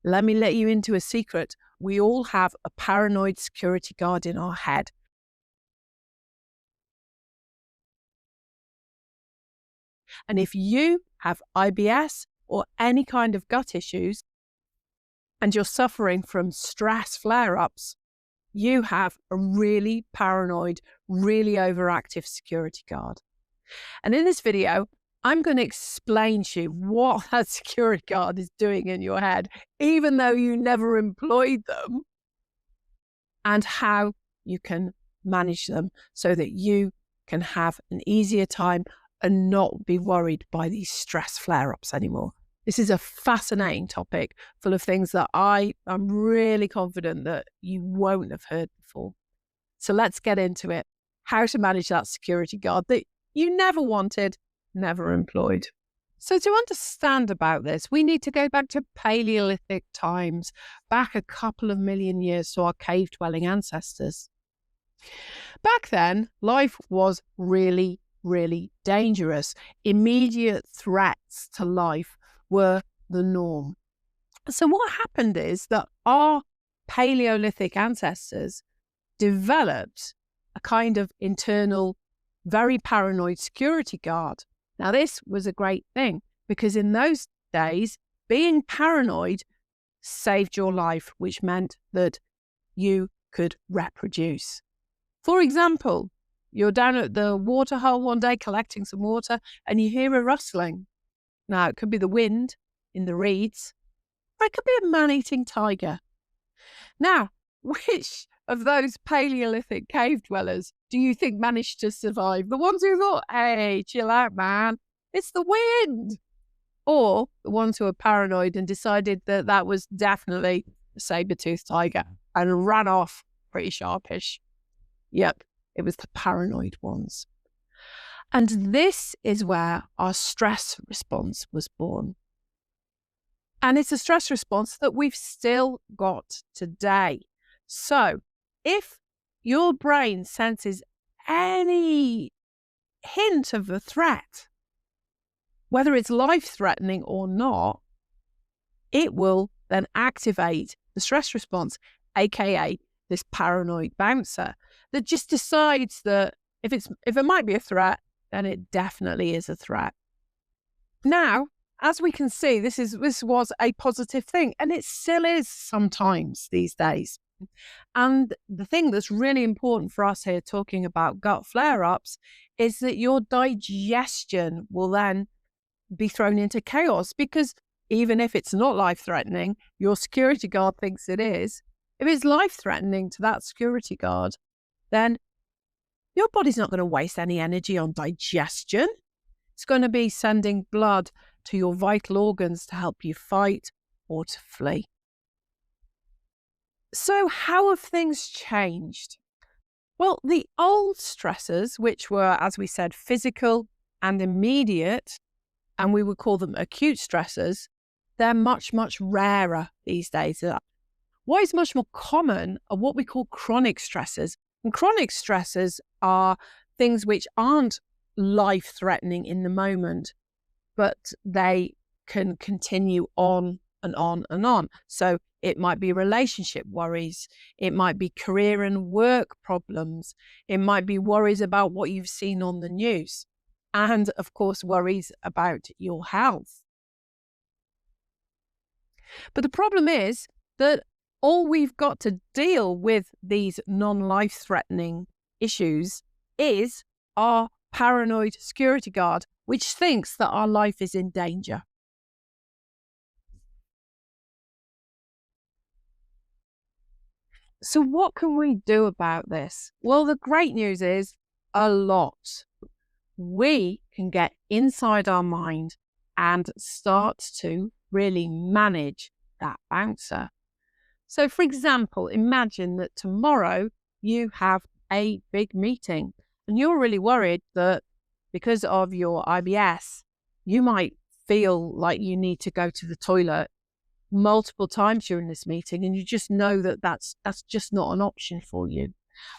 let me let you into a secret. We all have a paranoid security guard in our head. And if you have IBS or any kind of gut issues, and you're suffering from stress flare-ups, you have a really paranoid, really overactive security guard. And in this video, I'm going to explain to you what that security guard is doing in your head, even though you never employed them, and how you can manage them so that you can have an easier time and not be worried by these stress flare-ups anymore. This is a fascinating topic full of things that I am really confident that you won't have heard before. So let's get into it. How to manage that security guard that you never wanted, never employed. So to understand about this, we need to go back to Paleolithic times, back a couple of million years to our cave-dwelling ancestors. Back then, life was really, really dangerous. Immediate threats to life were the norm. So what happened is that our Paleolithic ancestors developed a kind of internal, very paranoid security guard. Now, this was a great thing because in those days, being paranoid saved your life, which meant that you could reproduce. For example, you're down at the water hole one day collecting some water and you hear a rustling. Now, it could be the wind in the reeds, or it could be a man-eating tiger. Now, which of those Paleolithic cave dwellers do you think managed to survive? The ones who thought, hey, chill out, man, it's the wind. Or the ones who were paranoid and decided that that was definitely a saber-toothed tiger and ran off pretty sharpish. Yep, it was the paranoid ones. And this is where our stress response was born. And it's a stress response that we've still got today. So if your brain senses any hint of a threat, whether it's life-threatening or not, it will then activate the stress response, aka this paranoid bouncer, that just decides that if it might be a threat, then it definitely is a threat. Now, as we can see, this was a positive thing, and it still is sometimes these days. And the thing that's really important for us here talking about gut flare-ups is that your digestion will then be thrown into chaos, because even if it's not life-threatening, your security guard thinks it is. If it's life-threatening to that security guard, then your body's not going to waste any energy on digestion. It's going to be sending blood to your vital organs to help you fight or to flee. So how have things changed? Well, the old stressors, which were, as we said, physical and immediate, and we would call them acute stressors, they're much, much rarer these days. What is much more common are what we call chronic stressors. And chronic stressors are things which aren't life-threatening in the moment, but they can continue on and on and on. So it might be relationship worries. It might be career and work problems. It might be worries about what you've seen on the news. And of course, worries about your health. But the problem is that all we've got to deal with these non-life-threatening issues is our paranoid security guard, which thinks that our life is in danger. So what can we do about this? Well, the great news is a lot. We can get inside our mind and start to really manage that bouncer. So for example, imagine that tomorrow you have a big meeting and you're really worried that because of your IBS, you might feel like you need to go to the toilet multiple times during this meeting, and you just know that that's just not an option for you.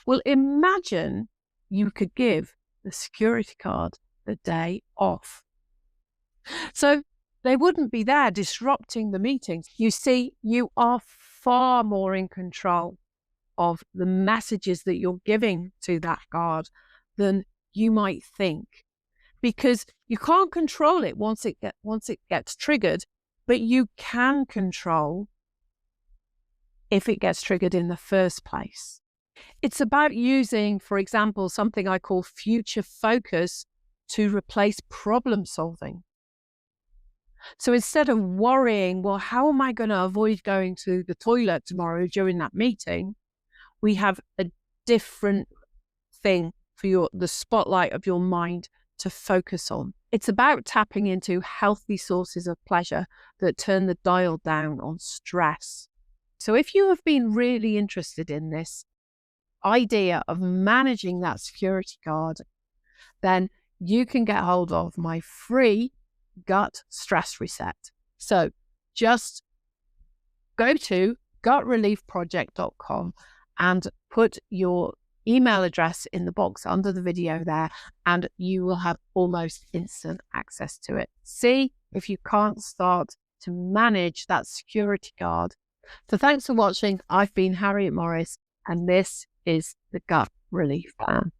Well, imagine you could give the security guard the day off. So they wouldn't be there disrupting the meetings. You see, you are far more in control of the messages that you're giving to that guard than you might think, because you can't control it once it gets triggered, but you can control if it gets triggered in the first place. It's about using, for example, something I call future focus to replace problem solving. So instead of worrying, well, how am I going to avoid going to the toilet tomorrow during that meeting? We have a different thing for the spotlight of your mind to focus on. It's about tapping into healthy sources of pleasure that turn the dial down on stress. So if you have been really interested in this idea of managing that security guard, then you can get hold of my free gut stress reset. So just go to gutreliefproject.com and put your email address in the box under the video there, and you will have almost instant access to it. See if you can't start to manage that security guard. So thanks for watching. I've been Harriet Morris, and this is the Gut Relief Plan.